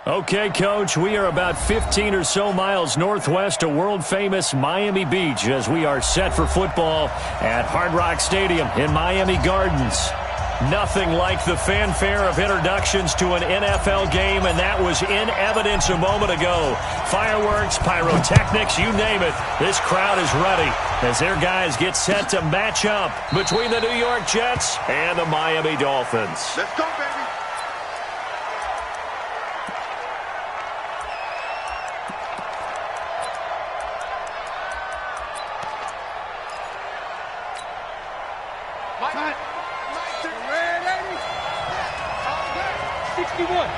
Okay, Coach, we are about 15 or so miles northwest of world-famous Miami Beach as we are set for football at Hard Rock Stadium in Miami Gardens. Nothing like the fanfare of introductions to an NFL game, and that was in evidence a moment ago. Fireworks, pyrotechnics, you name it. This crowd is ready as their guys get set to match up between the New York Jets and the Miami Dolphins. Let's go, baby.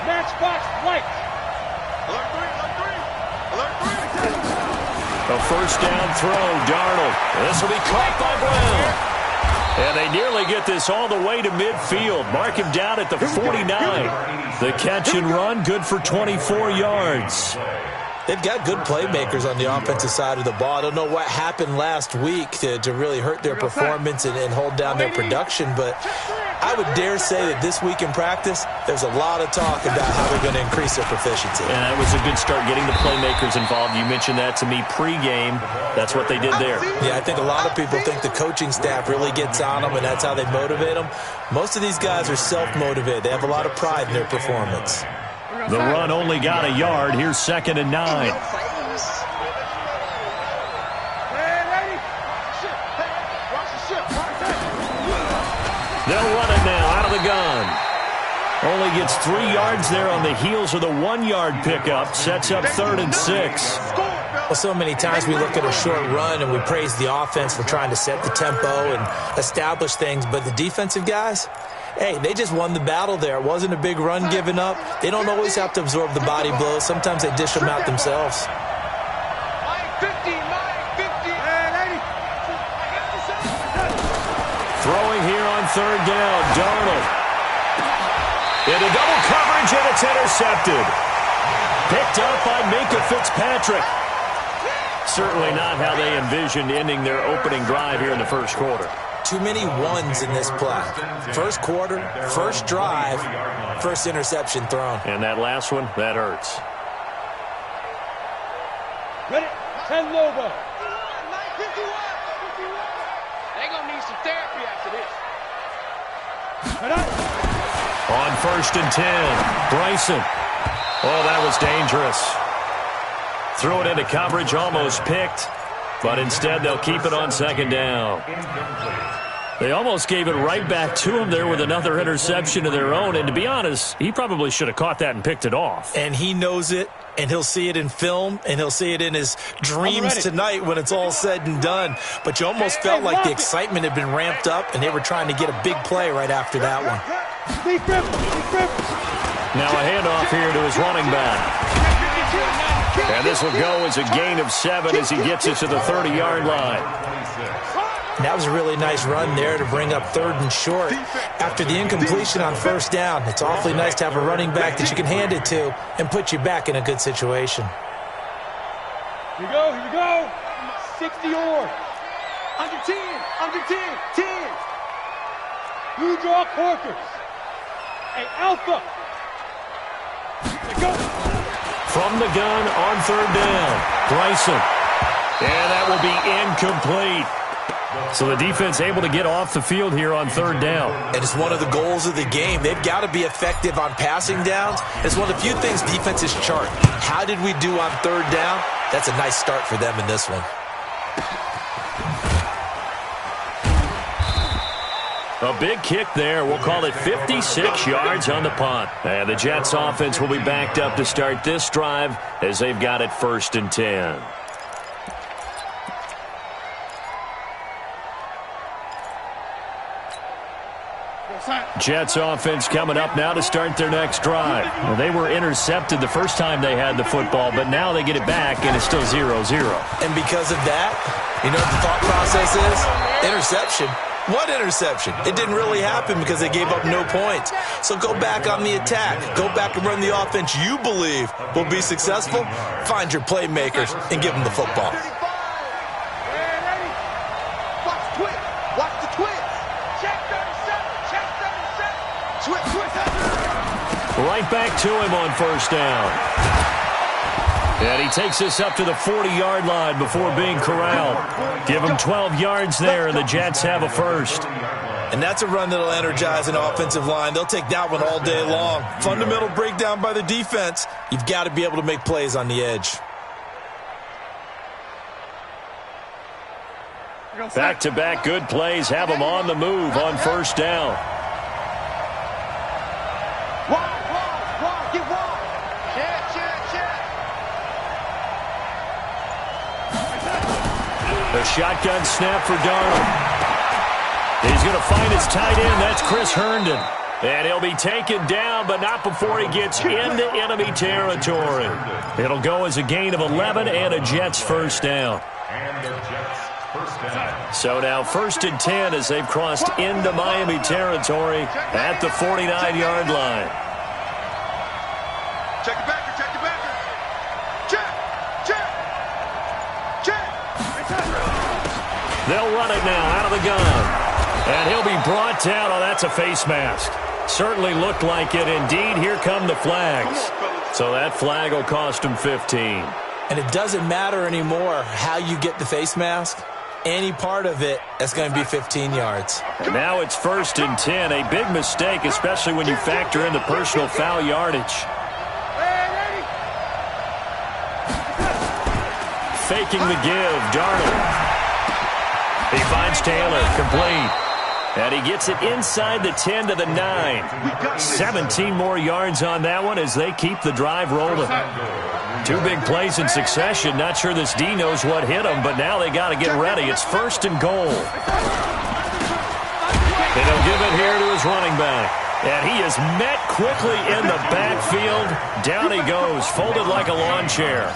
Matchbox lights. Alert three. Alert three. A first down throw, Darnold. This will be caught by Brown. And they nearly get this all the way to midfield. Mark him down at the 49. The catch and run, good for 24 yards. They've got good playmakers on the offensive side of the ball. I don't know what happened last week to really hurt their performance and hold down their production, but I would dare say that this week in practice, there's a lot of talk about how they're going to increase their proficiency. And that was a good start getting the playmakers involved. You mentioned that to me pregame. That's what they did there. Yeah, I think a lot of people think the coaching staff really gets on them, and that's how they motivate them. Most of these guys are self-motivated. They have a lot of pride in their performance. The run only got a yard. Here's 2nd and 9. They'll run it now out of the gun. Only gets 3 yards there on the heels of the 1-yard pickup. Sets up 3rd and 6. Well, so many times we look at a short run and we praise the offense for trying to set the tempo and establish things, but the defensive guys, hey, they just won the battle there. It wasn't a big run given up. They don't always have to absorb the body blows. Sometimes they dish them out themselves. Throwing here on 3rd down, Darnold. Into double coverage, and it's intercepted. Picked up by Minkah Fitzpatrick. Certainly not how they envisioned ending their opening drive here in the first quarter. Too many ones in this play. First quarter, first drive, first interception thrown. And that last one, that hurts. Ready? 10 Lobo. They're going to need some therapy after this. On 1st and 10, Bryson. Oh, that was dangerous. Threw it into coverage, almost picked. But instead, they'll keep it on 2nd down. They almost gave it right back to him there with another interception of their own. And to be honest, he probably should have caught that and picked it off. And he knows it, and he'll see it in film, and he'll see it in his dreams tonight when it's all said and done. But you almost felt like the excitement had been ramped up, and they were trying to get a big play right after that one. Now a handoff here to his running back. And this will go as a gain of 7 as he gets it to the 30-yard line. That was a really nice run there to bring up 3rd and short. After the incompletion on 1st down, it's awfully nice to have a running back that you can hand it to and put you back in a good situation. Here we go. 60 or. Under 10. 10. Blue draw Corkers. Hey, Alpha. Go. From the gun on 3rd down, Bryson. And that will be incomplete. So the defense able to get off the field here on 3rd down. And it's one of the goals of the game. They've got to be effective on passing downs. It's one of the few things defenses chart. How did we do on 3rd down? That's a nice start for them in this one. A big kick there. We'll call it 56 yards on the punt. And the Jets offense will be backed up to start this drive as they've got it 1st and 10. Jets offense coming up now to start their next drive. Well, they were intercepted the first time they had the football, but now they get it back, and it's still 0-0. And because of that, you know what the thought process is? Interception. What interception? It didn't really happen because they gave up no points. So go back on the attack. Go back and run the offense you believe will be successful. Find your playmakers and give them the football. right back to him on first down. And he takes this up to the 40-yard line before being corralled. Give him 12 yards there, and the Jets have a first. And that's a run that'll energize an offensive line. They'll take that one all day long. Fundamental breakdown by the defense. You've got to be able to make plays on the edge. Back-to-back good plays have them on the move on first down. Wide, get wide. Check. The shotgun snap for Darnold. He's going to find his tight end. That's Chris Herndon. And he'll be taken down, but not before he gets into enemy territory. It'll go as a gain of 11 and a Jets first down. So now 1st and 10 as they've crossed into Miami territory at the 49-yard line. Check the backer. Check. They'll run it now out of the gun. And he'll be brought down. Oh, that's a face mask. Certainly looked like it. Indeed, here come the flags. So that flag will cost him 15. And it doesn't matter anymore how you get the face mask. Any part of it, that's going to be 15 yards. And now it's 1st and 10. A big mistake, especially when you factor in the personal foul yardage. Faking the give, Darnold. He finds Taylor, complete. And he gets it inside the 10 to the 9. 17 more yards on that one as they keep the drive rolling. 2 big plays in succession. Not sure this D knows what hit him, but now they got to get ready. It's 1st and goal. And he'll give it here to his running back. And he is met quickly in the backfield. Down he goes, folded like a lawn chair.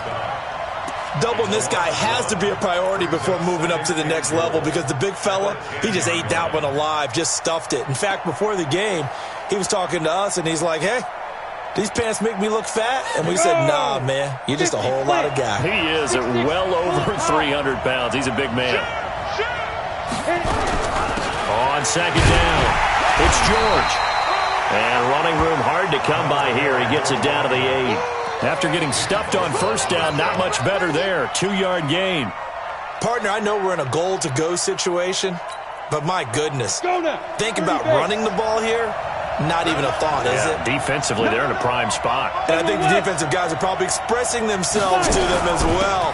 Doubling this guy has to be a priority before moving up to the next level because the big fella, he just ate that one alive, just stuffed it. In fact, before the game, he was talking to us, and he's like, hey, these pants make me look fat? And we said, nah, man, you're just a whole lot of guy. He is at well over 300 pounds. He's a big man. On 2nd down, it's George. And running room hard to come by here. He gets it down to the 8. After getting stuffed on first down, not much better there. 2-yard gain. Partner, I know we're in a goal-to-go situation, but my goodness. Think about running the ball here. Not even a thought, is it? Defensively, they're in a prime spot. And I think the defensive guys are probably expressing themselves to them as well.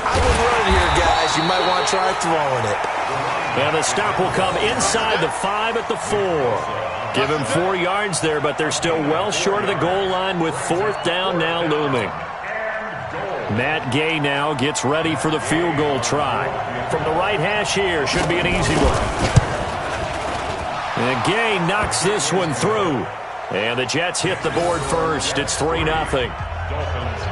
I would run it here, guys. You might want to try throwing it. And the stop will come inside the 5 at the 4. Give him 4 yards there, but they're still well short of the goal line with 4th down now looming. Matt Gay now gets ready for the field goal try. From the right hash here, should be an easy one. And Gay knocks this one through. And the Jets hit the board first. It's 3-0.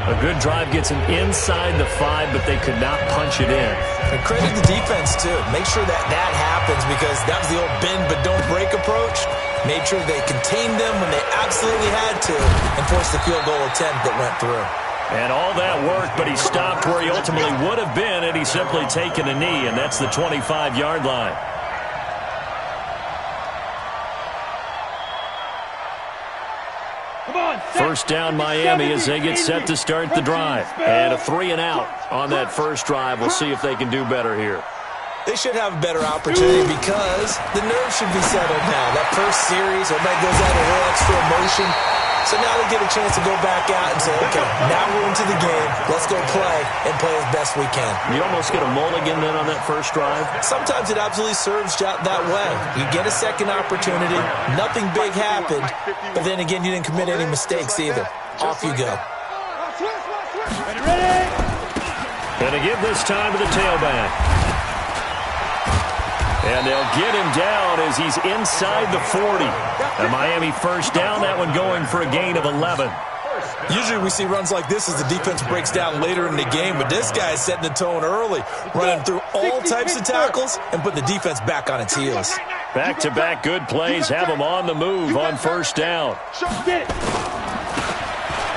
A good drive gets him inside the 5, but they could not punch it in. And credit the defense, too. Make sure that happens because that was the old bend but don't break approach. Made sure they contained them when they absolutely had to and forced the field goal attempt that went through. And all that worked, but he stopped where he ultimately would have been had he simply taken a knee, and that's the 25-yard line. First down Miami as they get set to start the drive. And a 3-and-out on that first drive. We'll see if they can do better here. They should have a better opportunity because the nerves should be settled now. That first series, everybody goes out a little extra emotion. So now they get a chance to go back out and say, okay, now we're into the game. Let's go play and play as best we can. You almost get a mulligan then on that first drive? Sometimes it absolutely serves that way. You get a second opportunity. Nothing big happened. But then again, you didn't commit any mistakes either. Off you go. Going to give this time to the tailback. And they'll get him down as he's inside the 40. A Miami first down, that one going for a gain of 11. Usually we see runs like this as the defense breaks down later in the game, but this guy is setting the tone early, running through all types of tackles and putting the defense back on its heels. Back-to-back good plays have him on the move on first down.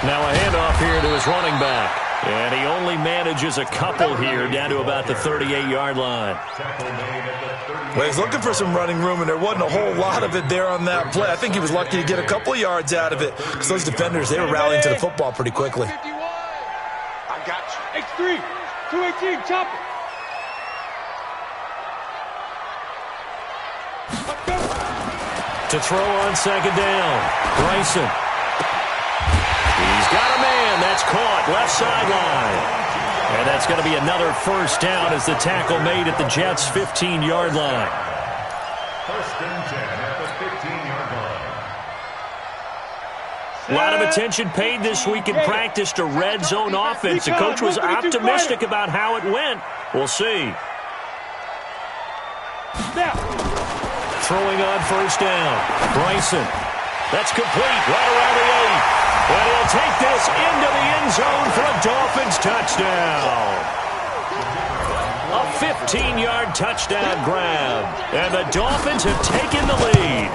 Now a handoff here to his running back. And he only manages a couple here down to about the 38-yard line. Well, he's looking for some running room, and there wasn't a whole lot of it there on that play. I think he was lucky to get a couple of yards out of it because those defenders, they were rallying to the football pretty quickly. I got you. X3, 218, chop it. To throw on second down, Bryson. He's got a man. That's caught left sideline. And that's going to be another first down as the tackle made at the Jets' 15-yard line. First and 10 at the 15-yard line. A lot of attention paid this week in practice to red zone offense. The coach was optimistic about how it went. We'll see. Throwing on first down. Bryson. That's complete right around the 8. And he'll take this into the end zone for a Dolphins touchdown. A 15-yard touchdown grab. And the Dolphins have taken the lead.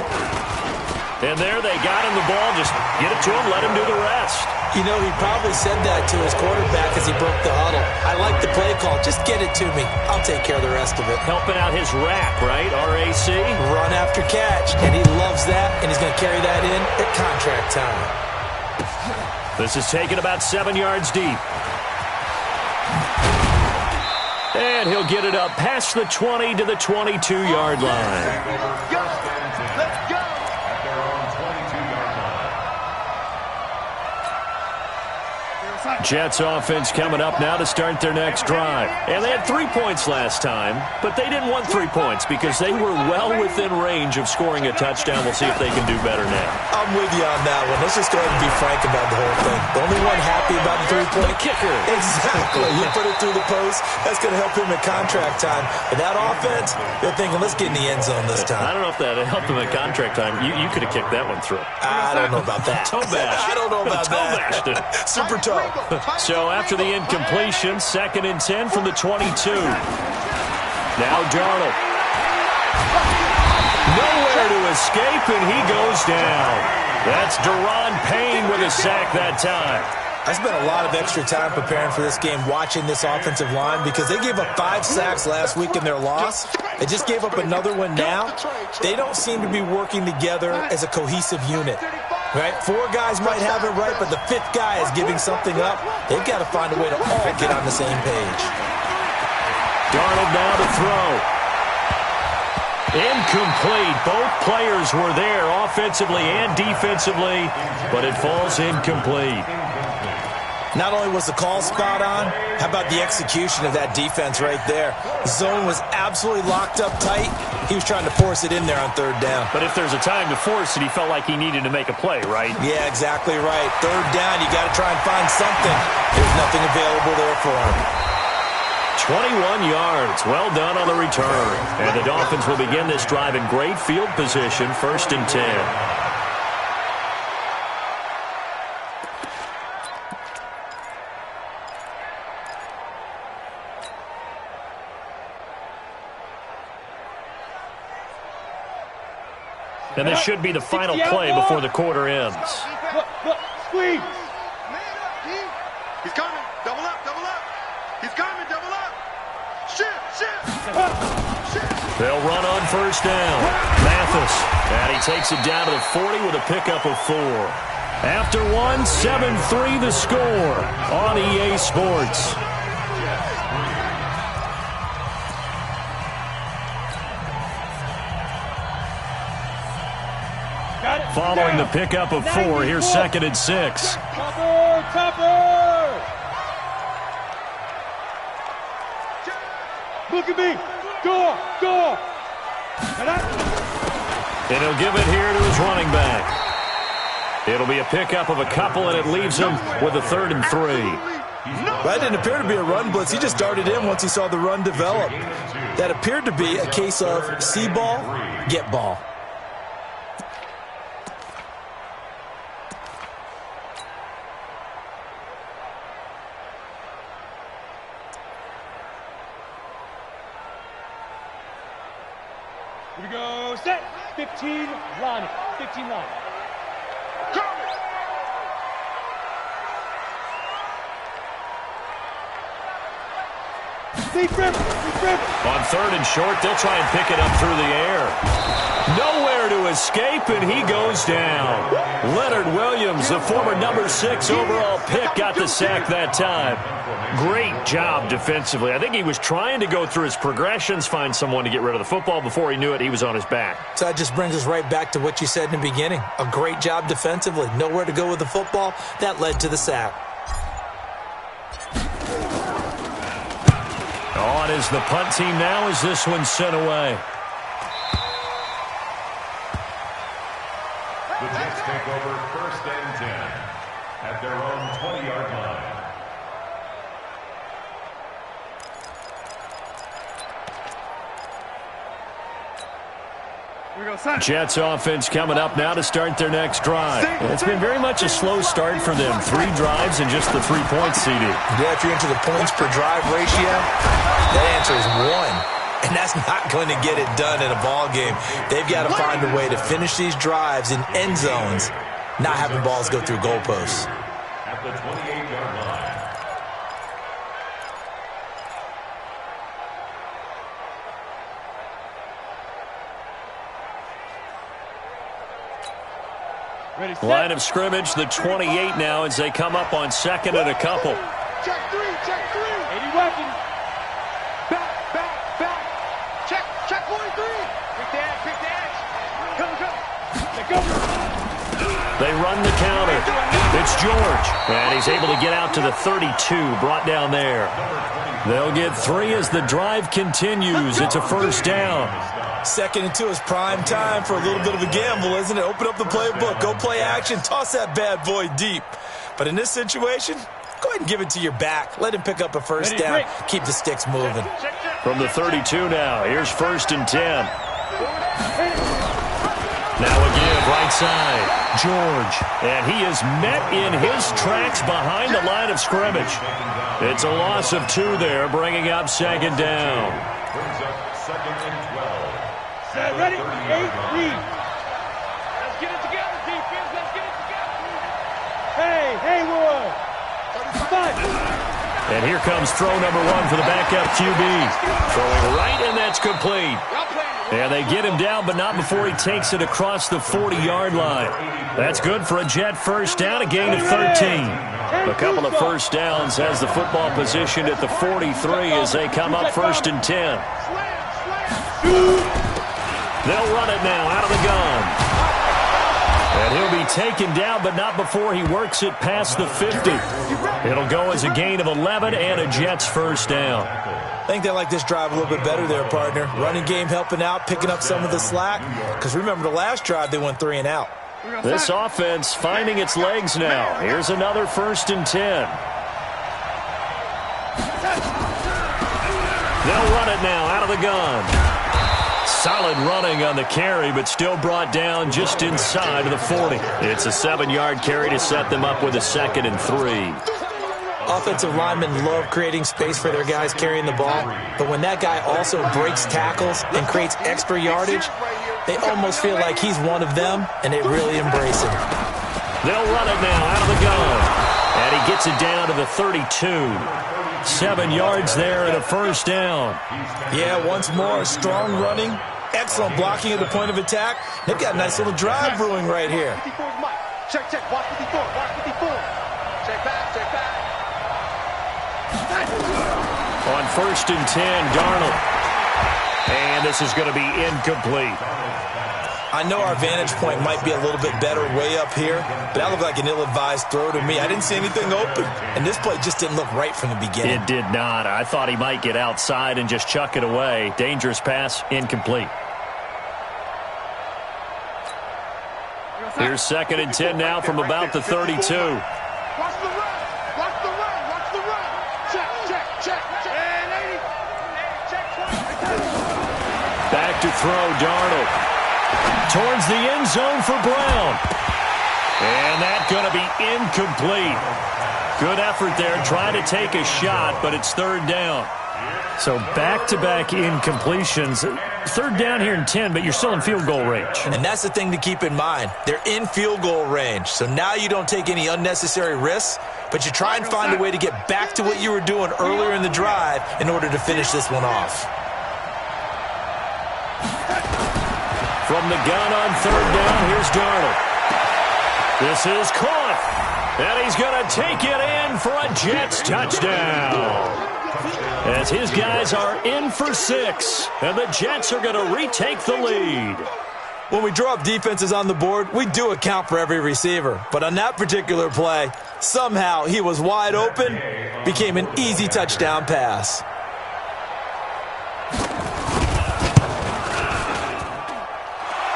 And there they got him the ball. Just get it to him, let him do the rest. You know, he probably said that to his quarterback as he broke the huddle. I like the play call. Just get it to me. I'll take care of the rest of it. Helping out his rack, right? RAC. Run after catch. And he loves that, and he's going to carry that in at contract time. This is taken about 7 yards deep. And he'll get it up past the 20 to the 22-yard line. Let's go. At their own 22-yard line. Jets offense coming up now to start their next drive. And they had 3 points last time, but they didn't want 3 points because they were well within range of scoring a touchdown. We'll see if they can do better now. I'm with you on that one. Let's just go ahead and be frank about the whole thing. The only one happy about the 3-point kicker. Exactly. You put it through the post. That's going to help him at contract time. But that offense, they're thinking, let's get in the end zone this time. I don't know if that helped them at contract time. You could have kicked that one through. I don't know about that. Toe bash. I don't know about Toe bashed it. that. Super toe. So after the incompletion, 2nd and 10 from the 22. Now Darnold. Nowhere to escape, and he goes down. That's Deron Payne with a sack that time. I spent a lot of extra time preparing for this game, watching this offensive line, because they gave up 5 sacks last week in their loss. They just gave up another one now. They don't seem to be working together as a cohesive unit. Right? 4 guys might have it right, but the 5th guy is giving something up. They've got to find a way to all get on the same page. Darnold now to throw. Incomplete. Both players were there offensively and defensively, but it falls incomplete. Not only was the call spot on, how about the execution of that defense right there? The zone was absolutely locked up tight. He was trying to force it in there on 3rd down. But if there's a time to force it, he felt like he needed to make a play, right? Yeah, exactly right. 3rd down, you got to try and find something. There's nothing available there for him. 21 yards. Well done on the return. And the Dolphins will begin this drive in great field position, 1st and 10. And this should be the final play before the quarter ends. Look, squeeze. He's coming. Double up, double up. He's coming, double up. Shift. They'll run on first down. Mathis. And he takes it down to the 40 with a pickup of 4. After 1, 7-3 the score on EA Sports. Following the pickup of 4, here's 2nd and 6. Topper! Look at me! Go! And he'll give it here to his running back. It'll be a pickup of a couple, and it leaves him with a 3rd and 3. That didn't appear to be a run blitz. He just darted in once he saw the run develop. That appeared to be a case of see ball, get ball. Here we go, set. 15 line. 15 line. Deep rip. Deep rip. On 3rd and short, they'll try and pick it up through the air. Nowhere to escape, and he goes down. Leonard Williams, the former number 6 overall pick, got the sack that time. Great job defensively. I think he was trying to go through his progressions, find someone to get rid of the football. Before he knew it, he was on his back. So that just brings us right back to what you said in the beginning. A great job defensively. Nowhere to go with the football. That led to the sack. On is the punt team now as this one's sent away. The Jets take over 1st and 10 at their own 20-yard line. Jets offense coming up now to start their next drive. It's been very much a slow start for them. 3 drives and just the 3 points, CD. Yeah, if you're into the points per drive ratio, that answer is 1. And that's not going to get it done in a ball game. They've got to find a way to finish these drives in end zones, not having balls go through goalposts. At the 28-yard line. Line of scrimmage, the 28 now as they come up on 2nd and a couple. Check 3, check 3. 80 weapons. Back. Check 43. Big dash. Come. Let go. They run the counter. It's George. And he's able to get out to the 32, brought down there. They'll get 3 as the drive continues. It's a 1st down. 2nd and 2 is prime time for a little bit of a gamble, isn't it? Open up the playbook, go play action, toss that bad boy deep. But in this situation, go ahead and give it to your back. Let him pick up a 1st down. Keep the sticks moving. From the 32 now, here's 1st and 10. Now again, right side, George. And he is met in his tracks behind the line of scrimmage. It's a loss of 2 there, bringing up 2nd down. Brings up 2nd and 12. Ready? 8, lead. Let's get it together, defense. Let's get it together. Hey, Will. 5. And here comes throw number 1 for the backup QB. Throwing right, and that's complete. And they get him down, but not before he takes it across the 40-yard line. That's good for a Jet 1st down, a gain of 13. A couple of 1st downs has the football positioned at the 43 as they come up 1st and 10. They'll run it now out of the gun. And he'll be taken down, but not before he works it past the 50. It'll go as a gain of 11 and a Jets 1st down. I think they like this drive a little bit better there, partner. Running game helping out, picking up some of the slack. Because remember, the last drive, they went 3 and out. This offense finding its legs now. Here's another 1st and 10. They'll run it now out of the gun. Solid running on the carry, but still brought down just inside of the 40. It's a 7-yard carry to set them up with a 2nd and 3. Offensive linemen love creating space for their guys carrying the ball, but when that guy also breaks tackles and creates extra yardage, they almost feel like he's one of them, and they really embrace him. They'll run it now out of the gun, and he gets it down to the 32. 7 yards there and a 1st down. Yeah, once more, strong running, excellent blocking at the point of attack. They've got a nice little drive brewing right here. 54 is Mike. Check. Watch 54. Check back. On 1st and 10, Darnold. And this is going to be incomplete. I know our vantage point might be a little bit better way up here, but that looked like an ill-advised throw to me. I didn't see anything open, and this play just didn't look right from the beginning. It did not. I thought he might get outside and just chuck it away. Dangerous pass, incomplete. Here's 2nd and 10 now from about the 32. Watch the run. Check. And 80. Back to throw, Darnold. Towards the end zone for Brown. And that's going to be incomplete. Good effort there, trying to take a shot, but it's 3rd down. So back-to-back incompletions. Third down here and 10, but you're still in field goal range. And that's the thing to keep in mind. They're in field goal range. So now you don't take any unnecessary risks, but you try and find a way to get back to what you were doing earlier in the drive in order to finish this one off. From the gun on third down, here's Darnold. This is caught. And he's going to take it in for a Jets touchdown. As his guys are in for 6, and the Jets are going to retake the lead. When we draw up defenses on the board, we do account for every receiver. But on that particular play, somehow he was wide open, became an easy touchdown pass.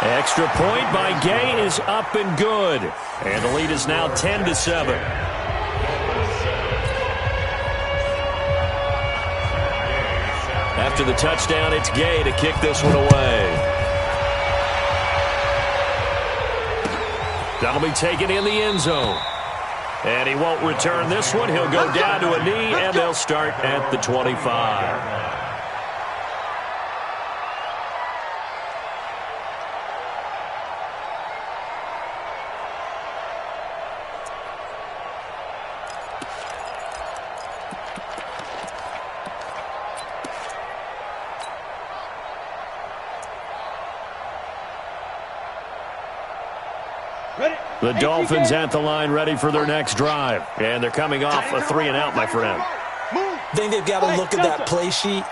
Extra point by Gay is up and good. And the lead is now 10-7. After the touchdown, it's Gay to kick this one away. That'll be taken in the end zone. And he won't return this one. He'll go down to a knee, and they'll start at the 25. The Dolphins at the line ready for their next drive. And they're coming off a 3-and-out, my friend. I think they've got to look at that play sheet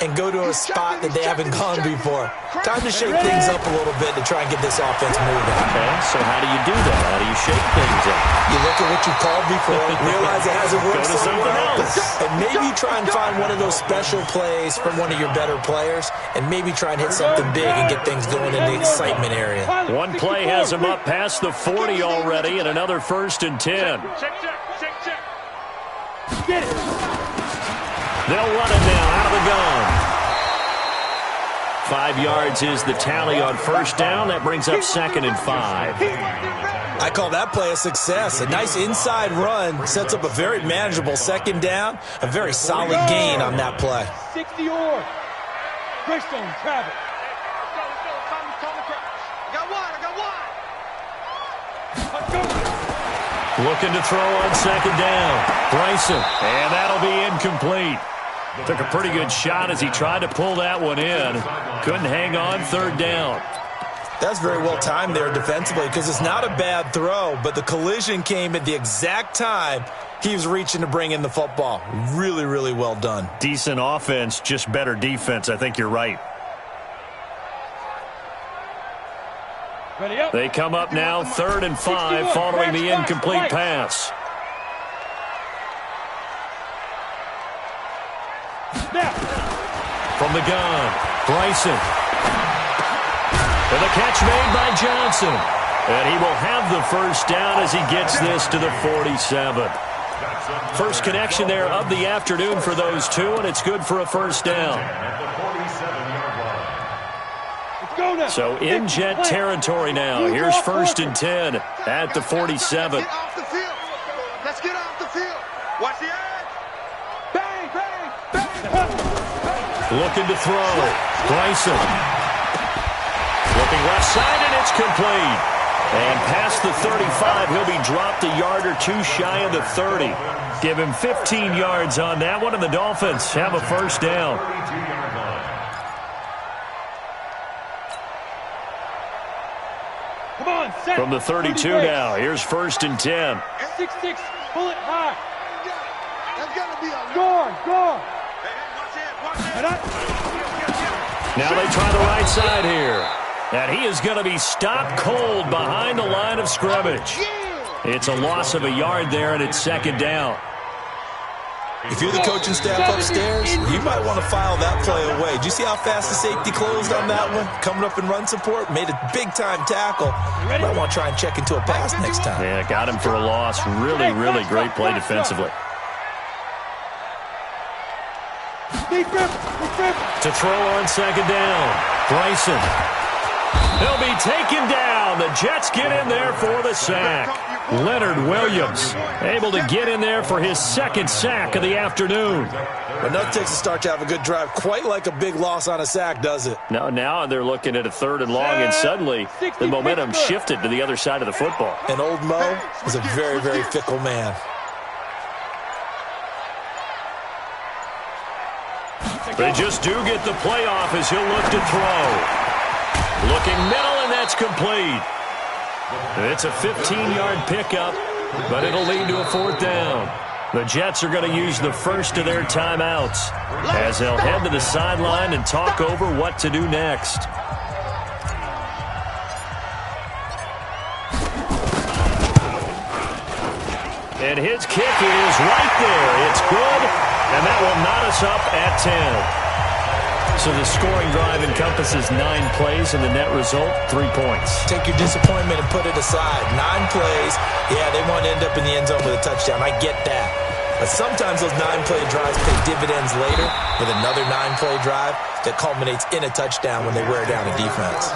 and go to a spot that they haven't gone before. Time to shake things up a little bit to try and get this offense moving. Okay, so how do you do that? How do you shake things up? You look at what you called before, realize it hasn't worked so well, and maybe try and find one of those special plays from one of your better players, and maybe try and hit something big and get things going in the excitement area. One play has him up past the 40 already, and another 1st and 10. Check. Get it. They'll run it now out of the gun. 5 yards is the tally on first down. That brings up 2nd and 5. I call that play a success. A nice inside run sets up a very manageable second down. A very solid gain on that play. 60 or. Christian, Travis. I got one. Looking to throw on 2nd down. Bryson, and that'll be incomplete. Took a pretty good shot as he tried to pull that one in. Couldn't hang on 3rd down. That's very well timed there defensively because it's not a bad throw, but the collision came at the exact time he was reaching to bring in the football. Really, really well done. Decent offense, just better defense. I think you're right. Ready up. They come up now 3rd and 5 following the incomplete pass. Now. From the gun, Bryson. And the catch made by Johnson. And he will have the first down as he gets this to the 47. First connection there of the afternoon for those two, and it's good for a first down. So in Jet territory now. Here's 1st and 10 at the 47. Get off the field. Let's get off the field. Watch the edge. Bang, bang, bang. Looking to throw. Bryson. Looking left side, and it's complete. And past the 35, he'll be dropped a yard or two shy of the 30. Give him 15 yards on that one, and the Dolphins have a first down. Come on, set. From the 32 now, here's 1st and 10. 6-6, pull it high. That's got to be a Guard. Hey, watch it. And up. Now they try the right side here. And he is going to be stopped cold behind the line of scrimmage. It's a loss of a yard there, and it's 2nd down. If you're the coaching staff upstairs, you might want to file that play away. Did you see how fast the safety closed on that one? Coming up in run support, made a big-time tackle. You might want to try and check into a pass next time. Yeah, got him for a loss. Really, really great play defensively. To throw on 2nd down, Bryson. He'll be taken down. The Jets get in there for the sack. Leonard Williams able to get in there for his second sack of the afternoon. But nothing takes a start to have a good drive, quite like a big loss on a sack, does it? Now they're looking at a 3rd and long, and suddenly the momentum shifted to the other side of the football. And old Mo is a very, very fickle man. They just do get the playoff as he'll look to throw. Looking middle, and that's complete. It's a 15-yard pickup, but it'll lead to a 4th down. The Jets are going to use the first of their timeouts as they'll head to the sideline and talk over what to do next. And his kick is right there. It's good, and that will knot us up at 10. So the scoring drive encompasses 9 plays, and the net result, 3 points. Take your disappointment and put it aside. 9 plays, yeah, they want to end up in the end zone with a touchdown. I get that. But sometimes those 9-play drives pay dividends later with another 9-play drive that culminates in a touchdown when they wear down a defense.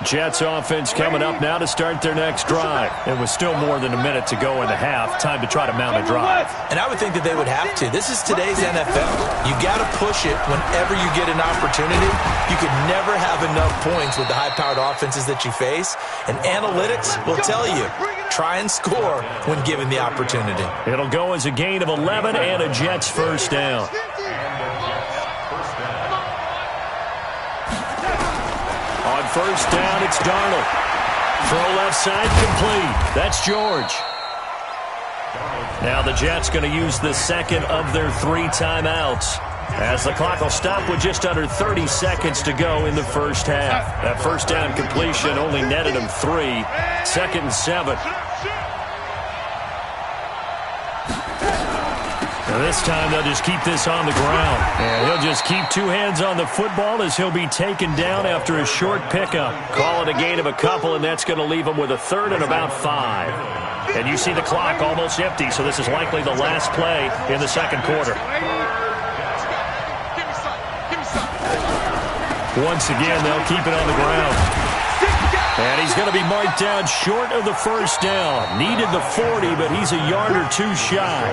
Jets offense coming up now to start their next drive. It was still more than a minute to go in the half. Time to try to mount a drive. And I would think that they would have to. This is today's NFL. You got to push it whenever you get an opportunity. You could never have enough points with the high-powered offenses that you face. And analytics will tell you, try and score when given the opportunity. It'll go as a gain of 11 and a Jets first down. On first down, it's Darnold. Throw left side, complete. That's George. Now the Jets going to use the second of their 3 timeouts, as the clock will stop with just under 30 seconds to go in the first half. That first down completion only netted him 3. 2nd and 7. Now this time they'll just keep this on the ground. And he'll just keep 2 hands on the football as he'll be taken down after a short pickup. Call it a gain of a couple, and that's going to leave him with a 3rd and about 5. And you see the clock almost empty, so this is likely the last play in the second quarter. Once again, they'll keep it on the ground. And he's going to be marked down short of the first down. Needed the 40, but he's a yard or 2 shy.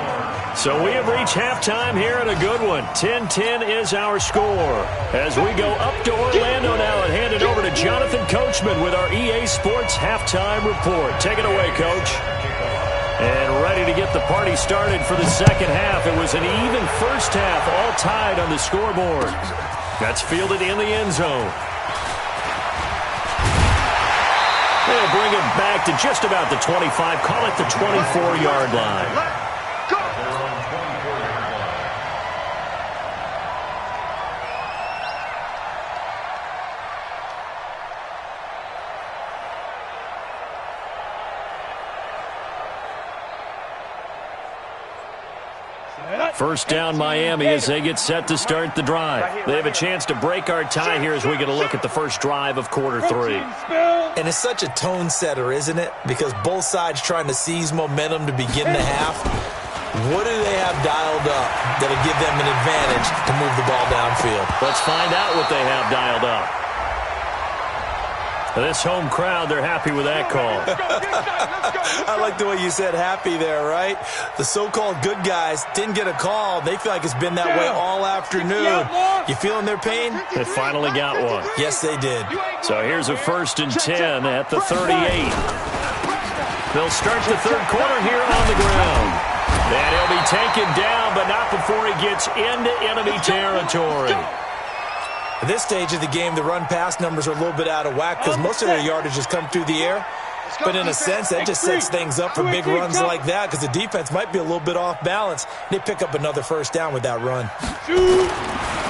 So we have reached halftime here and a good one. 10-10 is our score. As we go up to Orlando now and hand it over to Jonathan Coachman with our EA Sports Halftime Report. Take it away, Coach. And ready to get the party started for the second half. It was an even first half, all tied on the scoreboard. That's fielded in the end zone. They'll bring it back to just about the 25. Call it the 24-yard line. First down Miami as they get set to start the drive. They have a chance to break our tie here as we get a look at the first drive of quarter 3. And it's such a tone setter, isn't it? Because both sides trying to seize momentum to begin the half. What do they have dialed up that'll give them an advantage to move the ball downfield? Let's find out what they have dialed up. This home crowd, they're happy with that call. I like the way you said happy there, right? The so-called good guys didn't get a call. They feel like it's been that way all afternoon. You feeling their pain? They finally got one. Yes, they did. So here's a 1st and 10 at the 38. They'll start the third quarter here on the ground. And he'll be taken down, but not before he gets into enemy territory. At this stage of the game, the run-pass numbers are a little bit out of whack because most of their yardage has come through the air. But in a sense, that just sets things up for big runs like that because the defense might be a little bit off balance. They pick up another first down with that run.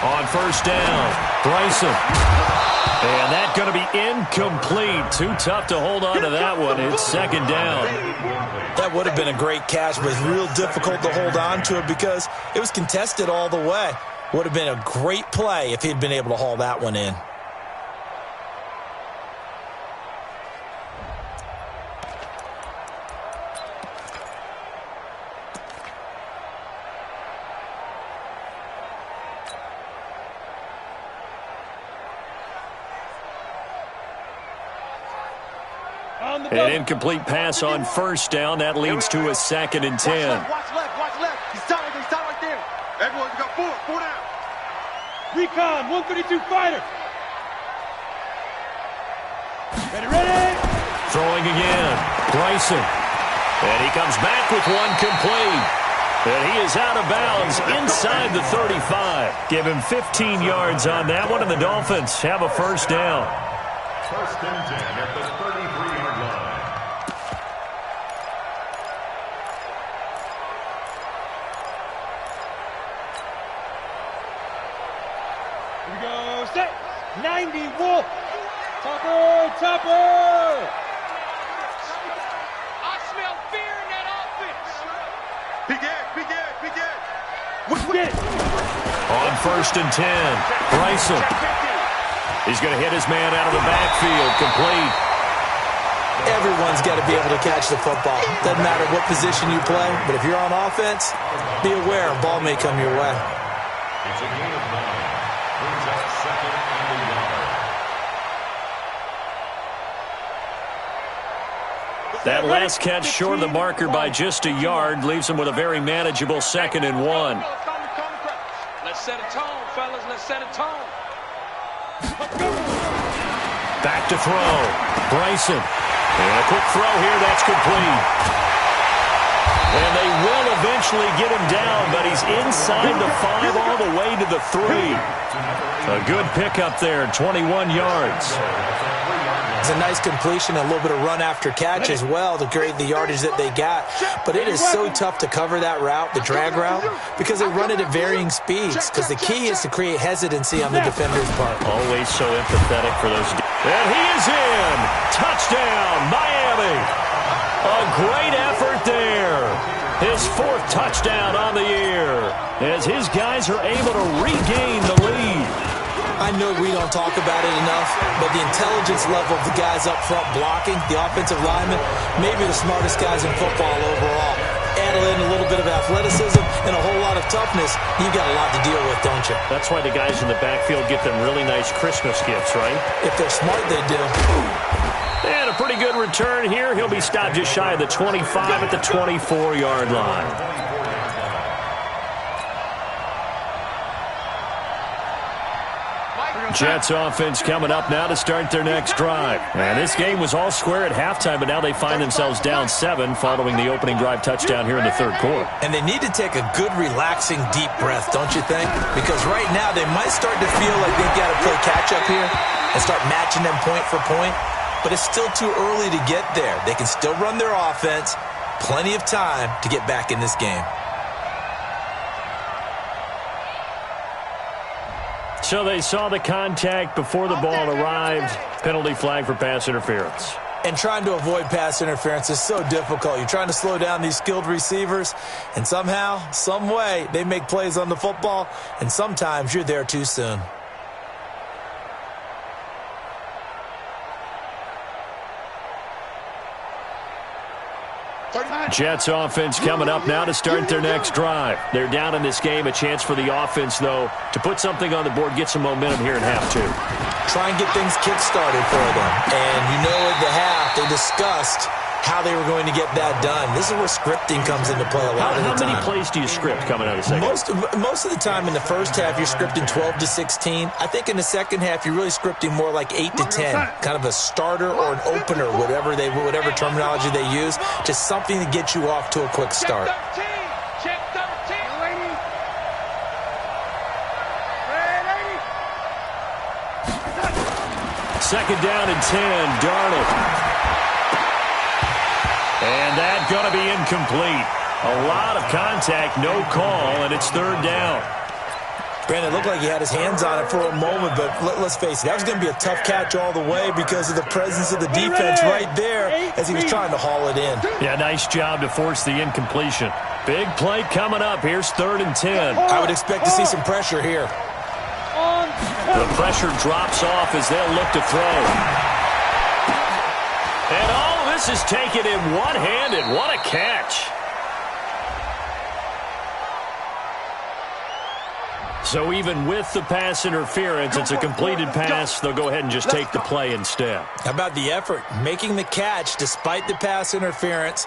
On first down, Bryson. And that's going to be incomplete. Too tough to hold on to that one. It's 2nd down. That would have been a great catch, but it's real difficult to hold on to it because it was contested all the way. Would have been a great play if he'd been able to haul that one in. An incomplete pass on first down. That leads to a 2nd and 10. Watch left. He's tied right there. Everyone, we got four down. Recon, 132 fighter. Ready. Throwing again. Bryson. And he comes back with one complete. And he is out of bounds inside the 35. Give him 15 yards on that one, and the Dolphins have a first down. 1st and 10 at the 33-yard line. Here we go, set. 90 Wolf. Topper. I smell fear in that offense. Big Ed. Get it. On 1st and 10, Bryson. He's going to hit his man out of the backfield. Complete. Everyone's got to be able to catch the football. Doesn't matter what position you play, but if you're on offense, be aware a ball may come your way. It's a gain of 9. Brings up 2nd and a yard. That last catch short of the marker by just a yard leaves him with a very manageable 2nd and 1. Let's set a tone, fellas. Let's set a tone. Back to throw. Bryson. And a quick throw here. That's complete. And they will eventually get him down, but he's inside the 5 all the way to the 3. A good pickup there, 21 yards. It's a nice completion, a little bit of run after catch as well to create the yardage that they got. But it is so tough to cover that route, the drag route, because they run it at varying speeds. Because the key is to create hesitancy on the defender's part. Always so empathetic for those. And he is in. Touchdown, Miami. A great effort there. His 4th touchdown on the year as his guys are able to regain the lead. I know we don't talk about it enough, but the intelligence level of the guys up front blocking, the offensive linemen, maybe the smartest guys in football overall. Add in a little bit of athleticism and a whole lot of toughness, you've got a lot to deal with, don't you? That's why the guys in the backfield get them really nice Christmas gifts, right? If they're smart, they do. And a pretty good return here. He'll be stopped just shy of the 25 at the 24-yard line. Jets offense coming up now to start their next drive. And this game was all square at halftime, but now they find themselves down 7 following the opening drive touchdown here in the 3rd quarter. And they need to take a good, relaxing, deep breath, don't you think? Because right now they might start to feel like they've got to play catch-up here and start matching them point for point. But it's still too early to get there. They can still run their offense. Plenty of time to get back in this game. So they saw the contact before the ball arrived. Penalty flag for pass interference. And trying to avoid pass interference is so difficult. You're trying to slow down these skilled receivers, and somehow, some way, they make plays on the football, and sometimes you're there too soon. Jets offense coming up now to start their next drive. They're down in this game. A chance for the offense, though, to put something on the board, get some momentum here in half 2. Try and get things kick-started for them. And you know at the half, they discussed how they were going to get that done. This is where scripting comes into play a lot of the time. How many plays do you script coming out of second? Most of the time in the first half, you're scripting 12 to 16. I think in the second half, you're really scripting more like 8 to 10. Kind of a starter or an opener, whatever terminology they use, just something to get you off to a quick start. Check 13. Second down and 10, Darnold. And that's going to be incomplete. A lot of contact, no call, and it's 3rd down. Brandon, it looked like he had his hands on it for a moment, but let's face it, that was going to be a tough catch all the way because of the presence of the defense right there as he was trying to haul it in. Yeah, nice job to force the incompletion. Big play coming up. Here's 3rd and 10. I would expect to see some pressure here. The pressure drops off as they'll look to throw. And all of this is taken in one-handed. What a catch. So even with the pass interference, it's a completed pass. They'll go ahead and just take the play instead. How about the effort? Making the catch despite the pass interference.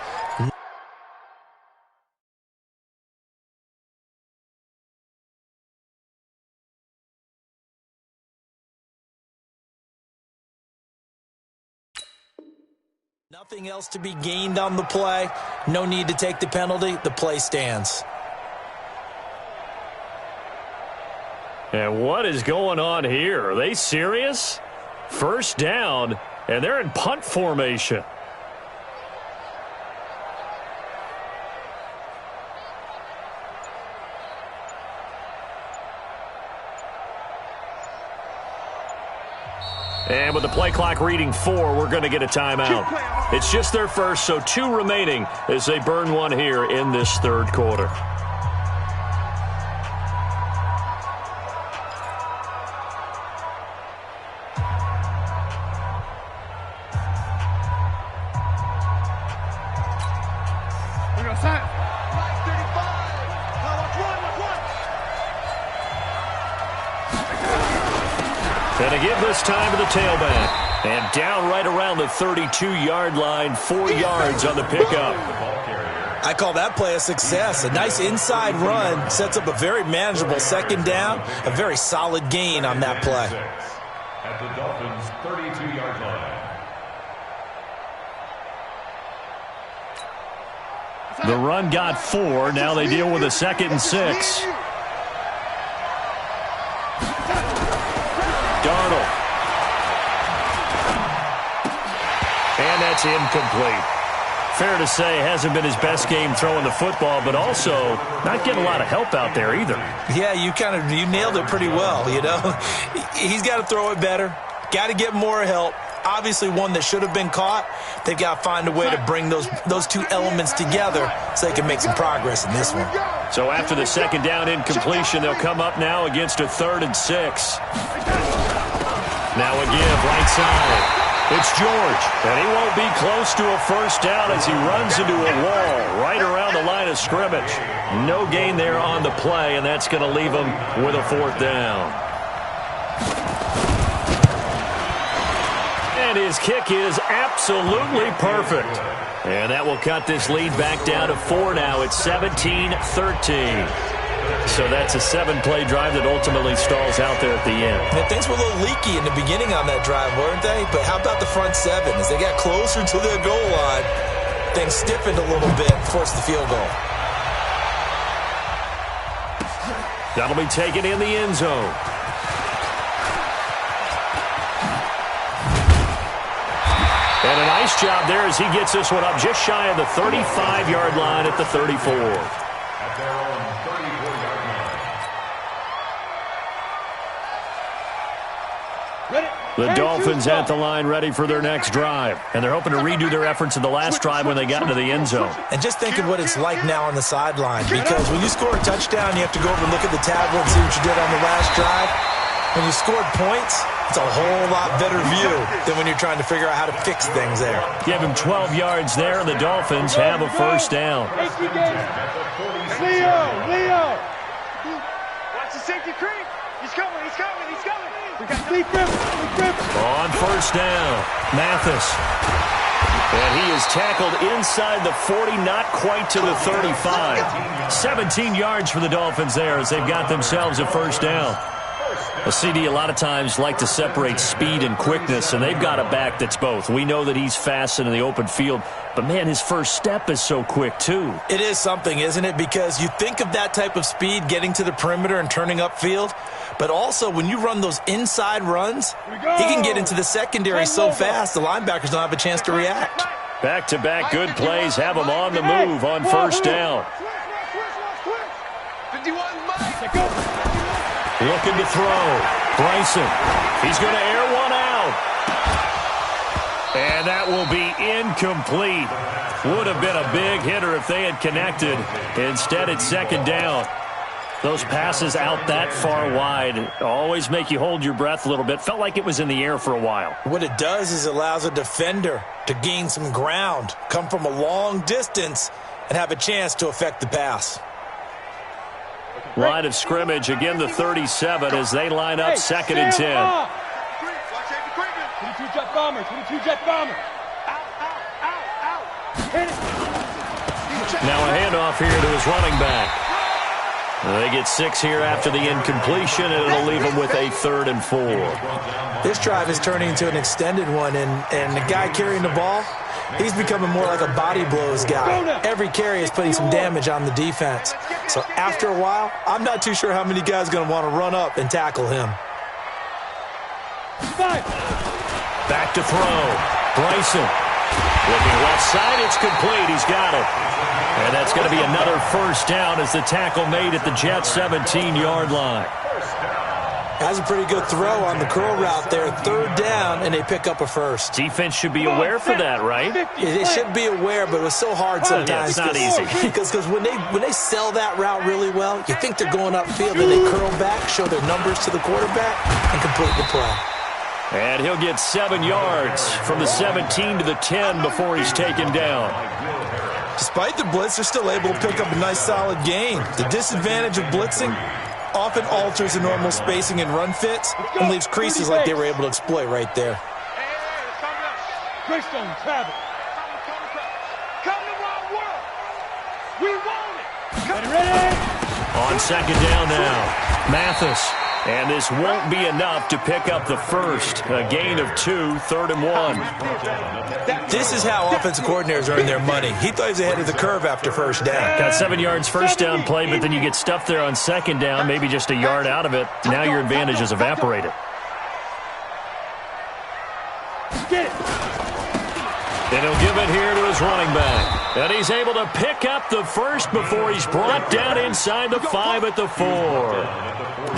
Nothing else to be gained on the play. No need to take the penalty. The play stands. And what is going on here? Are they serious? First down, and they're in punt formation. And with the play clock reading 4, we're going to get a timeout. It's just their first, so 2 remaining as they burn one here in this third quarter. And a give this time to the tailback. And down right around the 32-yard line, 4 yards on the pickup. I call that play a success. A nice inside run sets up a very manageable second down. A very solid gain on that play. At the Dolphins' 32-yard line. The run got 4. Now they deal with a 2nd and 6. Darnold. And that's incomplete. Fair to say, hasn't been his best game throwing the football, but also not getting a lot of help out there either. Yeah, you nailed it pretty well, you know. He's got to throw it better. Got to get more help. Obviously one that should have been caught. They've got to find a way to bring those 2 elements together so they can make some progress in this one. So after the second down incompletion, they'll come up now against a 3rd and 6. Now a give right side. It's George, and he won't be close to a first down as he runs into a wall right around the line of scrimmage. No gain there on the play, and that's going to leave him with a 4th down. And his kick is absolutely perfect. And that will cut this lead back down to 4 now. It's 17-13. So that's a 7-play drive that ultimately stalls out there at the end. And things were a little leaky in the beginning on that drive, weren't they? But how about the front 7? As they got closer to the goal line, things stiffened a little bit, forced the field goal. That'll be taken in the end zone. And a nice job there as he gets this one up just shy of the 35-yard line at the 34. At their own 34-yard line. The Dolphins at the line ready for their next drive. And they're hoping to redo their efforts in the last drive when they got into the end zone. And just think of what it's like now on the sideline. Because when you score a touchdown, you have to go over and look at the tablet and see what you did on the last drive. When you scored points, it's a whole lot better view than when you're trying to figure out how to fix things there. Give him 12 yards there, and the Dolphins have a first down. Leo! Watch the safety creep. He's coming. We got deep grip. On first down, Mathis. And he is tackled inside the 40, not quite to the 35. 17 yards for the Dolphins there as they've got themselves a first down. A CD a lot of times like to separate speed and quickness, and they've got a back that's both. We know that he's fast in the open field, but, man, his first step is so quick, too. It is something, isn't it? Because you think of that type of speed getting to the perimeter and turning upfield, but also when you run those inside runs, he can get into the secondary so fast the linebackers don't have a chance to react. Back-to-back good plays have him on the move on first down. 51 Mike. Looking to throw. Bryson. He's going to air one out. And that will be incomplete. Would have been a big hitter if they had connected. Instead, it's second down. Those passes out that far wide always make you hold your breath a little bit. Felt like it was in the air for a while. What it does is it allows a defender to gain some ground, come from a long distance, and have a chance to affect the pass. Line of scrimmage, again the 37 as they line up second and 10. 22 Jet Bomber, 22 Jet Bomber. Now a handoff here to his running back. They get 6 here after the incompletion, and it'll leave them with a 3rd and 4. This drive is turning into an extended one, and the guy carrying the ball, he's becoming more like a body blows guy. Every carry is putting some damage on the defense. So after a while, I'm not too sure how many guys are going to want to run up and tackle him. Back to throw. Bryson. Looking left side, it's complete. He's got it. And that's going to be another first down as the tackle made at the Jets' 17-yard line. That's a pretty good throw on the curl route there. 3rd down, and they pick up a first. Defense should be aware for that, right? They should be aware, but it was so hard sometimes. Yeah, it's not easy. Because when they sell that route really well, you think they're going upfield, and they curl back, show their numbers to the quarterback, and complete the play. And he'll get 7 yards from the 17 to the 10 before he's taken down. Despite the blitz, they're still able to pick up a nice solid gain. The disadvantage of blitzing often alters the normal spacing and run fits and leaves creases like they were able to exploit right there. Greystone travel. Come to my world. We want it. Ready? On second down now, Mathis. And this won't be enough to pick up the first. A gain of 2, 3rd and 1. This is how offensive coordinators earn their money. He thought he was ahead of the curve after first down. Got 7 yards first down play, but then you get stuffed there on second down, maybe just a yard out of it. Now your advantage is evaporated. Get it. And he'll give it here to his running back. And he's able to pick up the first before he's brought down inside the 5 at the 4.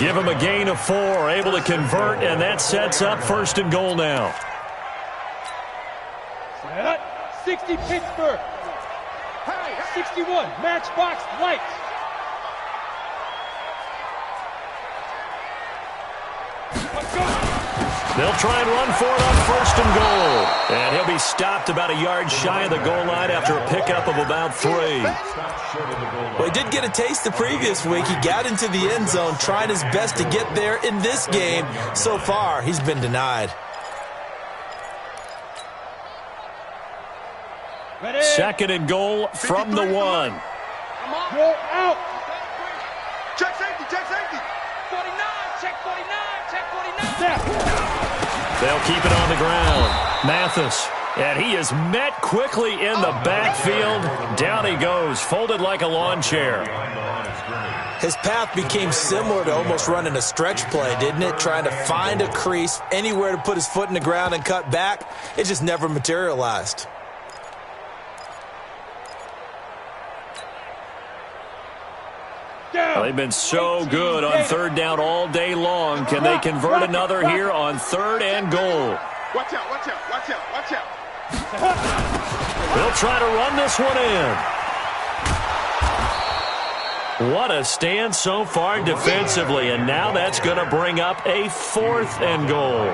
Give him a gain of 4, able to convert, and that sets up 1st and goal now. 60 Pittsburgh. 61 Matchbox Lights. Let's go. They'll try and run for it on 1st and goal. And he'll be stopped about a yard shy of the goal line after a pickup of about 3. Well, he did get a taste the previous week. He got into the end zone, trying his best to get there in this game. So far, he's been denied. Ready. 2nd and goal from the 1. Go out. Check safety, check safety. 49, check 49, check 49. Snap. They'll keep it on the ground. Mathis. And he is met quickly in the backfield. Down he goes, folded like a lawn chair. His path became similar to almost running a stretch play, didn't it? Trying to find a crease, anywhere to put his foot in the ground and cut back. It just never materialized. Well, they've been so good on 3rd down all day long. Can they convert another here on 3rd and goal? Watch out, watch out, watch out, watch out. They'll try to run this one in. What a stand so far defensively, and now that's going to bring up a 4th and goal.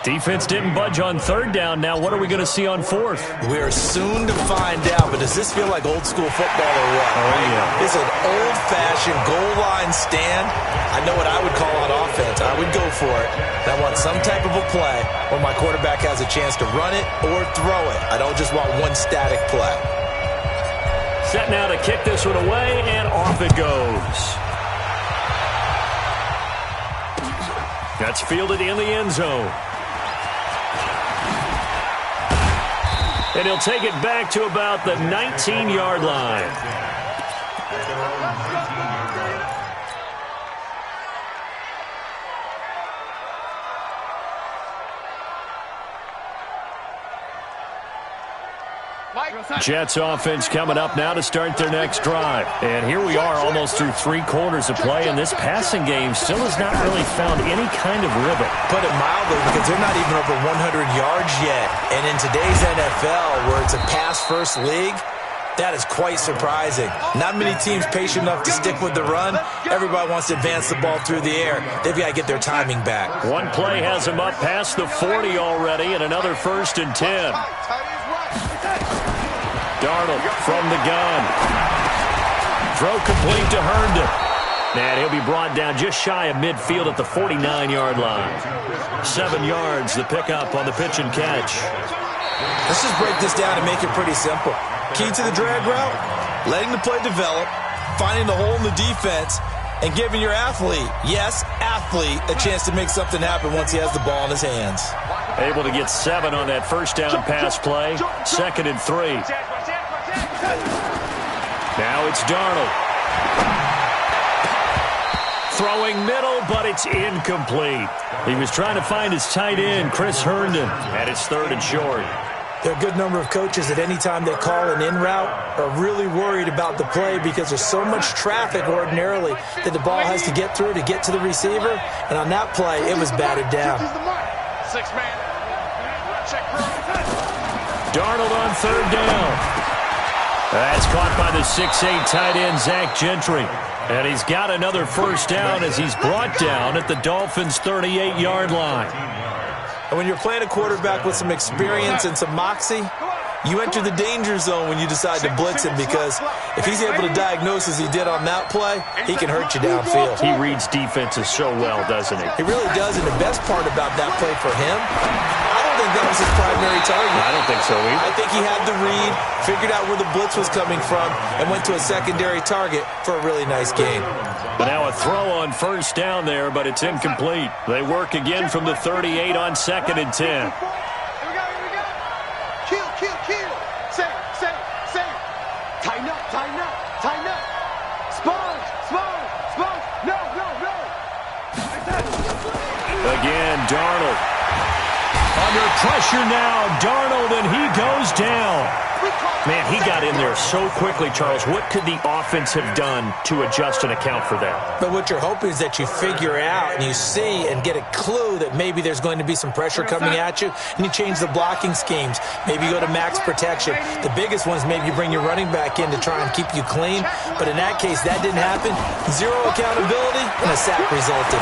Defense didn't budge on 3rd down. Now what are we going to see on 4th? We are soon to find out, but does this feel like old school football or what? Oh, yeah. It's an old-fashioned goal line stand. I know what I would call on offense. I would go for it. And I want some type of a play where my quarterback has a chance to run it or throw it. I don't just want one static play. Set now to kick this one away, and off it goes. That's fielded in the end zone. And he'll take it back to about the 19-yard line. Jets offense coming up now to start their next drive. And here we are almost through 3 quarters of play, and this passing game still has not really found any kind of rhythm. Put it mildly, because they're not even over 100 yards yet. And in today's NFL, where it's a pass-first league, that is quite surprising. Not many teams patient enough to stick with the run. Everybody wants to advance the ball through the air. They've got to get their timing back. One play has them up past the 40 already, and another 1st and 10. Darnold from the gun. Throw complete to Herndon. And he'll be brought down just shy of midfield at the 49-yard line. 7 yards, the pickup on the pitch and catch. Let's just break this down and make it pretty simple. Key to the drag route, letting the play develop, finding the hole in the defense, and giving your athlete, yes, athlete, a chance to make something happen once he has the ball in his hands. Able to get 7 on that first down pass play. 2nd and 3. Now it's Darnold. Throwing middle, but it's incomplete. He was trying to find his tight end, Chris Herndon, and it's 3rd and short. There are a good number of coaches that any time they call an in route are really worried about the play because there's so much traffic ordinarily that the ball has to get through to get to the receiver. And on that play, it was batted down. Darnold on 3rd down. That's caught by the 6'8" tight end, Zach Gentry. And he's got another first down as he's brought down at the Dolphins' 38-yard line. And when you're playing a quarterback with some experience and some moxie, you enter the danger zone when you decide to blitz him because if he's able to diagnose as he did on that play, he can hurt you downfield. He reads defenses so well, doesn't he? He really does, and the best part about that play for him, I don't think that was his primary target. I don't think so either. I think he had the read, figured out where the blitz was coming from, and went to a secondary target for a really nice gain. But now a throw on first down there, but it's incomplete. They work again from the 38 on 2nd and 10. Here we go. Kill. Save. Tighten up. Sponge. No. Again, Darnold. Under pressure now, Darnold, and he goes down. Man, he got in there so quickly, Charles. What could the offense have done to adjust and account for that? But what you're hoping is that you figure out and you see and get a clue that maybe there's going to be some pressure coming at you, and you change the blocking schemes. Maybe you go to max protection. The biggest one is maybe you bring your running back in to try and keep you clean. But in that case, that didn't happen. 0 accountability, and a sack resulted.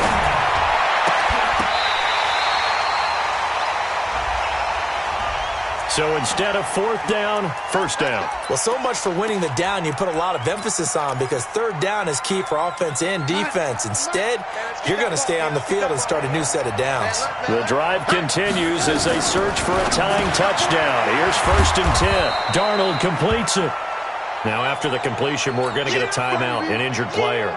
So instead of 4th down, 1st down. Well, so much for winning the down you put a lot of emphasis on because 3rd down is key for offense and defense. Instead, you're going to stay on the field and start a new set of downs. The drive continues as they search for a tying touchdown. Here's 1st and 10. Darnold completes it. Now after the completion, we're going to get a timeout, an injured player.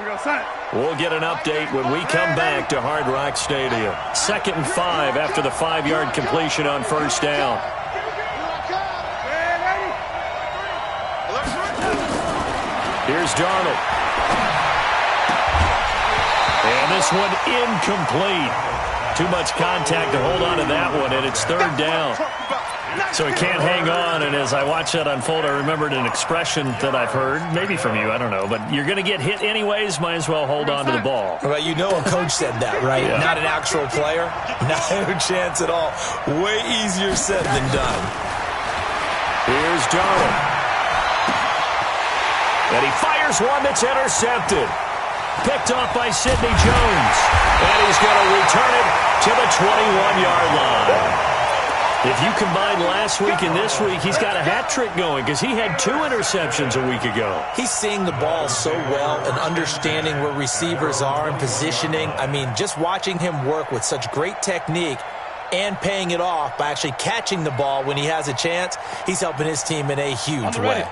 We'll get an update when we come back to Hard Rock Stadium. 2nd and 5 after the 5-yard completion on 1st down. Here's Darnold. And this one incomplete. Too much contact to hold on to that one, and it's 3rd down. So he can't hang on, and as I watch that unfold, I remembered an expression that I've heard, maybe from you, I don't know, but you're going to get hit anyways, might as well hold on to the ball. Well, you know a coach said that, right? Yeah. Not an actual player. No chance at all. Way easier said than done. Here's Darnold. And he fires one that's intercepted. Picked off by Sidney Jones. And he's going to return it to the 21-yard line. If you combine last week and this week, he's got a hat trick going because he had 2 interceptions a week ago. He's seeing the ball so well and understanding where receivers are and positioning. I mean, just watching him work with such great technique and paying it off by actually catching the ball when he has a chance, he's helping his team in a huge way.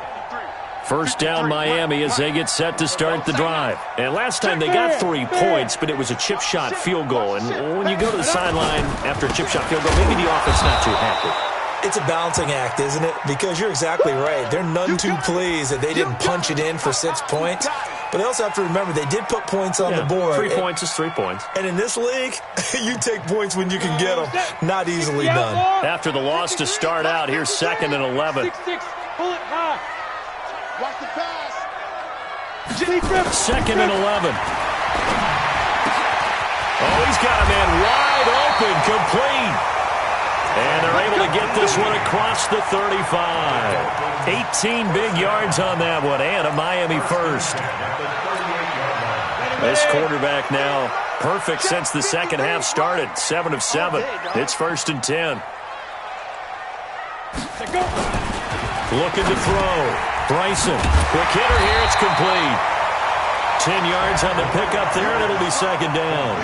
1st down Miami as they get set to start the drive. And last time they got 3 points, but it was a chip shot field goal. And when you go to the sideline after a chip shot field goal, maybe the offense not too happy. It's a balancing act, isn't it? Because you're exactly right. They're none too pleased that they didn't punch it in for 6 points. But they also have to remember they did put points on the board. 3 points is 3 points. And in this league, you take points when you can get them. Not easily done. After the loss to start out, here's 2nd and 11. 6-6. Pull it high. Watch the pass. 2nd and 11. Oh, he's got a man wide open, complete. And they're able to get this one across the 35. 18 big yards on that one, and a Miami first. This quarterback now perfect since the second half started. 7 of 7. It's 1st and 10. Looking to throw. Bryson, quick hitter here, it's complete. 10 yards on the pickup there, and it'll be second down.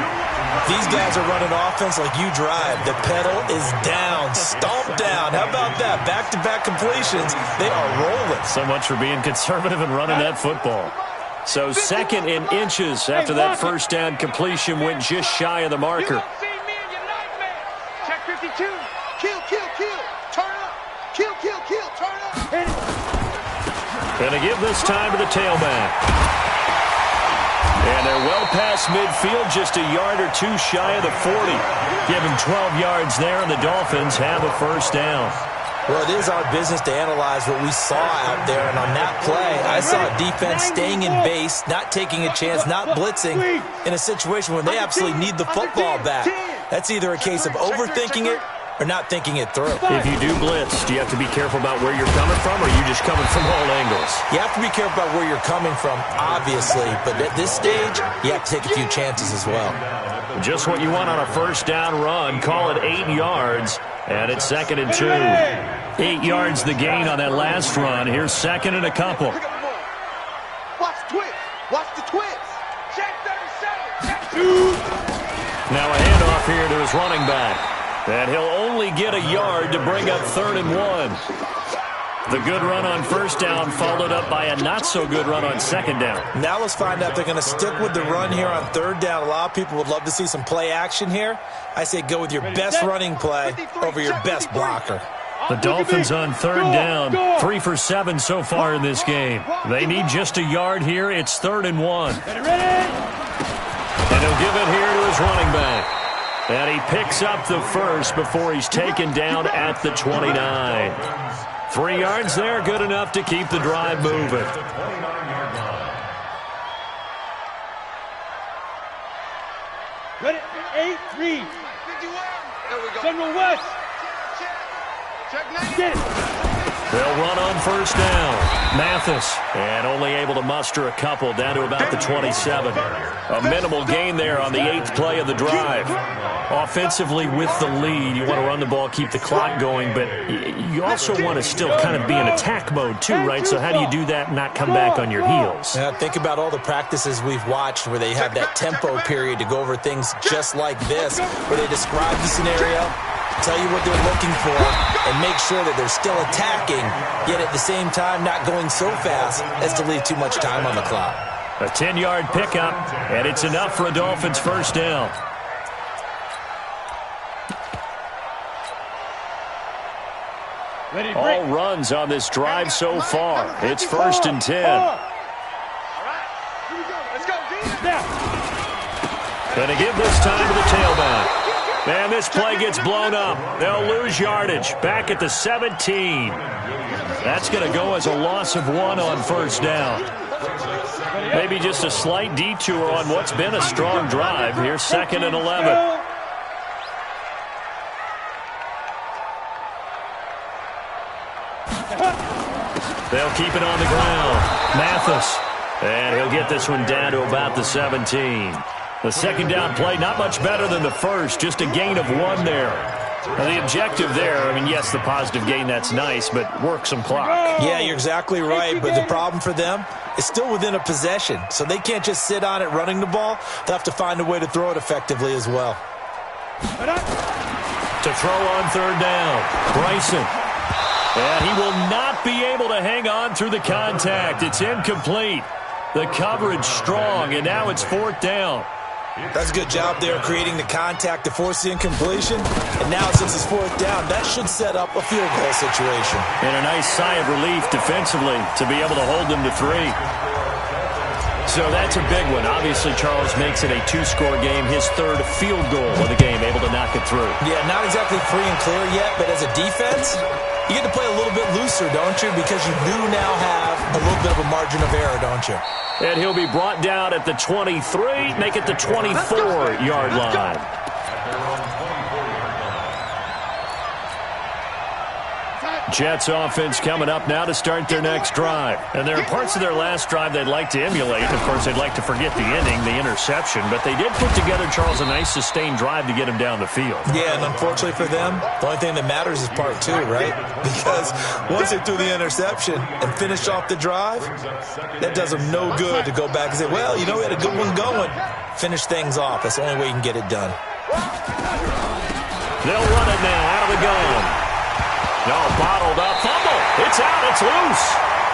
These guys are running offense like you drive. The pedal is down, stomped down. How about that? Back-to-back completions. They are rolling. So much for being conservative and running that football. So second in inches after that first down completion went just shy of the marker. Check 52. Kill, kill, kill. Turn up. Kill, kill, kill. Turn up. Going to give this time to the tailback. And they're well past midfield, just a yard or two shy of the 40. Give them 12 yards there, and the Dolphins have a first down. Well, it is our business to analyze what we saw out there, and on that play, I saw a defense staying in base, not taking a chance, not blitzing, in a situation where they absolutely need the football back. That's either a case of overthinking it or not thinking it through. If you do blitz, do you have to be careful about where you're coming from, or are you just coming from all angles? You have to be careful about where you're coming from, obviously, but at this stage, you have to take a few chances as well. Just what you want on a first down run. Call it 8 yards, and it's second and 2. 8 yards the gain on that last run. Here's second and a couple. Watch the twist. Watch the twist. Check 37. Check 2. Now a handoff here to his running back. And he'll only get a yard to bring up 3rd and 1. The good run on first down followed up by a not-so-good run on second down. Now let's find out if they're going to stick with the run here on 3rd down. A lot of people would love to see some play action here. I say go with your best running play over your best blocker. The Dolphins on 3rd down, 3 for 7 so far in this game. They need just a yard here. It's 3rd and 1. And he'll give it here to his running back. And he picks up the first before he's taken down at the 29. 3 yards there, good enough to keep the drive moving. Ready? 8-3. 51. There we go. General West. Check 90. Get it. They'll run on first down. Mathis, and only able to muster a couple down to about the 27. A minimal gain there on the 8th play of the drive. Offensively with the lead, you want to run the ball, keep the clock going, but you also want to still kind of be in attack mode too, right? So how do you do that and not come back on your heels? Now, think about all the practices we've watched where they have that tempo period to go over things just like this, where they describe the scenario, tell you what they're looking for, and make sure that they're still attacking, yet at the same time not going so fast as to leave too much time on the clock. A 10-yard pickup, and it's enough for a Dolphins first down. All runs on this drive so far. It's 1st and 10. All right. Here we go. Let's go, D. Going to give this time to the tailback. And this play gets blown up. They'll lose yardage. Back at the 17. That's going to go as a loss of 1 on first down. Maybe just a slight detour on what's been a strong drive. Here's 2nd and 11. They'll keep it on the ground. Mathis. And he'll get this one down to about the 17. The second down play, not much better than the first. Just a gain of 1 there. Now the objective there, I mean, yes, the positive gain, that's nice, but work some clock. Yeah, you're exactly right, but the problem for them is still within a possession, so they can't just sit on it running the ball. They'll have to find a way to throw it effectively as well. To throw on 3rd down, Bryson. And he will not be able to hang on through the contact. It's incomplete. The coverage strong, and now it's 4th down. That's a good job there creating the contact to force the incompletion. And now since it's 4th down, that should set up a field goal situation. And a nice sigh of relief defensively to be able to hold them to 3. So that's a big one. Obviously, Charles makes it a 2-score game. His 3rd field goal of the game, able to knock it through. Yeah, not exactly free and clear yet, but as a defense, you get to play a little bit looser, don't you? Because you do now have a little bit of a margin of error, don't you? And he'll be brought down at the 23, make it the 24-yard line. Jets offense coming up now to start their next drive. And there are parts of their last drive they'd like to emulate. Of course, they'd like to forget the inning, the interception. But they did put together, Charles, a nice sustained drive to get him down the field. Yeah, and unfortunately for them, the only thing that matters is part two, right? Because once they threw the interception and finished off the drive, that does them no good to go back and say, well, you know, we had a good one going. Finish things off. That's the only way you can get it done. They'll run it now out of the gun. No, bottled up. Fumble. It's out. It's loose.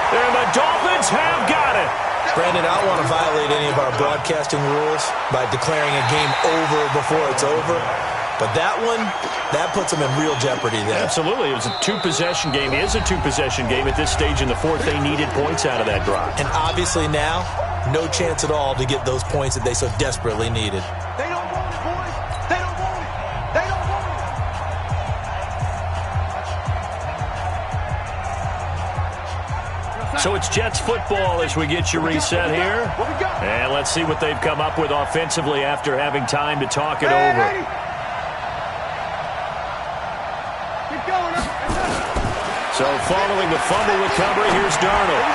And the Dolphins have got it. Brandon, I don't want to violate any of our broadcasting rules by declaring a game over before it's over. But that one, that puts them in real jeopardy there. Absolutely. It was a two-possession game. It is a two-possession game at this stage in the fourth. They needed points out of that drive. And obviously now, no chance at all to get those points that they so desperately needed. They don't want it, boys. They don't want it. They don't want it. So it's Jets football as we get you reset here. And let's see what they've come up with offensively after having time to talk it over. So following the fumble recovery, here's Darnold.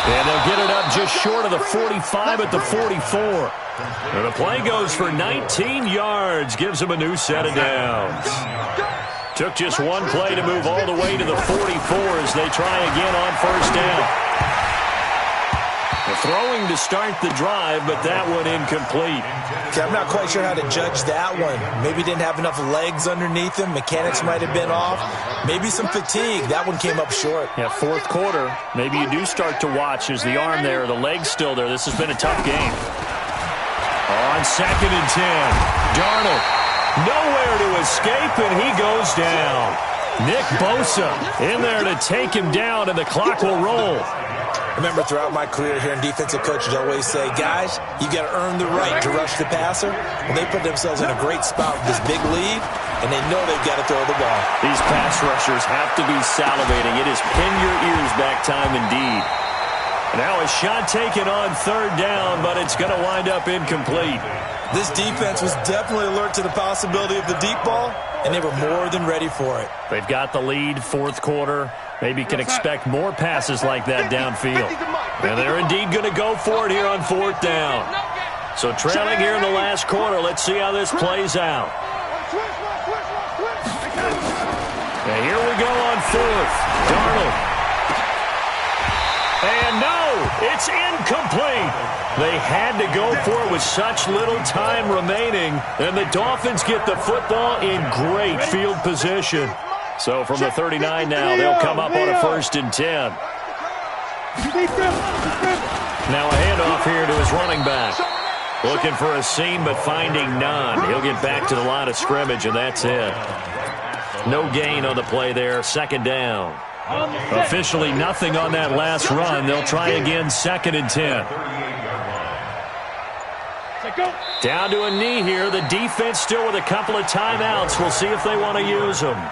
And they'll get it up just short of the 45 at the 44. And the play goes for 19 yards, gives them a new set of downs. Took just one play to move all the way to the 44 as they try again on first down. The throwing to start the drive, but that one incomplete. Okay, I'm not quite sure how to judge that one. Maybe didn't have enough legs underneath him. Mechanics might have been off. Maybe some fatigue. That one came up short. Yeah, fourth quarter. Maybe you do start to watch. Is the arm there, the leg's still there. This has been a tough game. On 2nd and 10, Darnold nowhere to escape, and he goes down. Nick Bosa in there to take him down, and the clock will roll. Remember, throughout my career here in defensive coaches always say, guys, you got to earn the right to rush the passer. Well, they put themselves in a great spot with this big lead, and they know they've got to throw the ball. These pass rushers have to be salivating. It is pin your ears back time indeed. Now a shot taken on third down, but it's going to wind up incomplete. This defense was definitely alert to the possibility of the deep ball, and they were more than ready for it. They've got the lead, fourth quarter. Maybe can expect more passes like that downfield. And they're indeed going to go for it here on fourth down. So trailing here in the last quarter, let's see how this plays out. And here we go on fourth. Darnold. And no, it's incomplete. They had to go for it with such little time remaining. And the Dolphins get the football in great field position. So from the 39 now, they'll come up on a 1st and 10. Now a handoff here to his running back. Looking for a seam, but finding none. He'll get back to the line of scrimmage, and that's it. No gain on the play there. 2nd down. Officially nothing on that last run. They'll try again, 2nd and 10. Down to a knee here. The defense still with a couple of timeouts. We'll see if they want to use them.